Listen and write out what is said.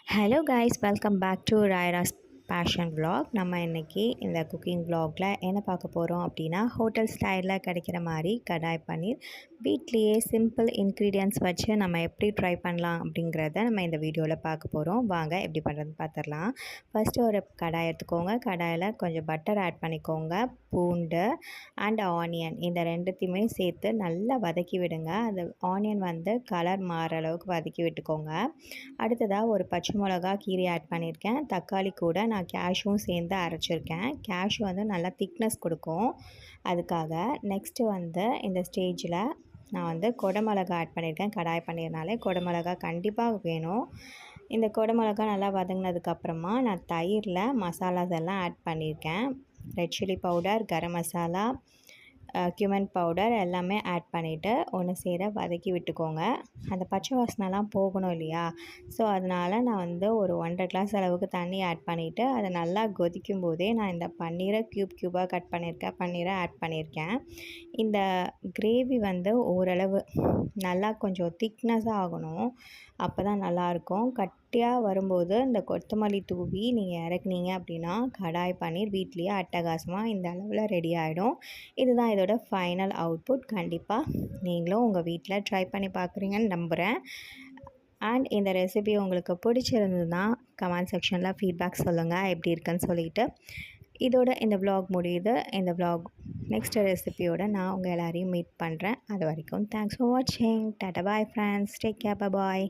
Hello guys, welcome back to ராயராஸ் passion vlog. நம்ம இன்றைக்கி இந்த குக்கிங் vlogல என்ன பார்க்க போகிறோம் அப்படின்னா, ஹோட்டல் ஸ்டைலில் கிடைக்கிற மாதிரி கடாய் பன்னீர் வீட்லேயே சிம்பிள் இன்க்ரீடியன்ட்ஸ் வச்சு நம்ம எப்படி ட்ரை பண்ணலாம் அப்படிங்கிறத நம்ம இந்த வீடியோவில் பார்க்க போகிறோம். வாங்க எப்படி பண்ணுறதுன்னு பார்த்துடலாம். ஃபஸ்ட்டு ஒரு கடாய் எடுத்துக்கோங்க. கடாயில் கொஞ்சம் பட்டர் ஆட் பண்ணிக்கோங்க. பூண்டு அண்ட் ஆனியன் இந்த ரெண்டுத்தையுமே சேர்த்து நல்லா வதக்கி விடுங்க. அந்த ஆனியன் வந்து கலர் மாற அளவுக்கு வதக்கி விட்டுக்கோங்க. அடுத்ததாக ஒரு பச்சை மிளகா கீரை ஆட் பண்ணியிருக்கேன். தக்காளி கூட நான் கேஷ்யூவும் சேர்ந்து அரைச்சிருக்கேன். கேஷ்யூ வந்து நல்லா திக்னஸ் கொடுக்கும். அதுக்காக நெக்ஸ்ட்டு வந்து இந்த ஸ்டேஜில் நான் வந்து கொடமிளகா ஆட் பண்ணியிருக்கேன். கடாய் பன்னீர்னாலே கொடமிளகா கண்டிப்பாக வேணும். இந்த கொடமிளகா நல்லா வதங்கினதுக்கப்புறமா நான் தயிரில் மசாலாஸ் எல்லாம் ஆட் பண்ணியிருக்கேன். Red chilli powder, garam masala, cumin powder எல்லாமே ஆட் பண்ணிவிட்டு ஒன்று சேர வதக்கி விட்டுக்கோங்க. அந்த பச்சை வாசனைலாம் போகணும் இல்லையா? ஸோ அதனால் நான் வந்து ஒரு 1.5 கிளாஸ் அளவுக்கு தண்ணி ஆட் பண்ணிவிட்டு அதை நல்லா கொதிக்கும் போதே நான் இந்த பன்னீரை க்யூபாக கட் பண்ணியிருக்கேன். பன்னீரை ஆட் பண்ணியிருக்கேன். இந்த கிரேவி வந்து ஓரளவு நல்லா கொஞ்சம் திக்னஸாக ஆகணும். அப்போ தான் நல்லாயிருக்கும். கட்டியாக வரும்போது இந்த கொத்தமல்லி தூவி நீங்கள் இறக்குனீங்க அப்படின்னா கடாய் பன்னீர் வீட்லேயே அட்டகாசமாக இந்த அளவில் ரெடி ஆகிடும். இதுதான் இதோட ஃபைனல் அவுட்புட். கண்டிப்பாக நீங்களும் உங்கள் வீட்டில் ட்ரை பண்ணி பார்க்குறீங்கன்னு நம்புகிறேன். அண்ட் இந்த ரெசிபி உங்களுக்கு பிடிச்சிருந்ததுன்னா கமெண்ட் செக்ஷனில் ஃபீட்பேக் சொல்லுங்கள் எப்படி இருக்குன்னு சொல்லிவிட்டு. இதோட இந்த vlog முடியுது. இந்த vlog நெக்ஸ்ட் ரெசிபியோட நான் உங்கள் எல்லாரையும் மீட் பண்ணுறேன். அது வரைக்கும் தேங்க்ஸ் ஃபார் வாட்சிங். Tata bye friends. Take care. பாய்.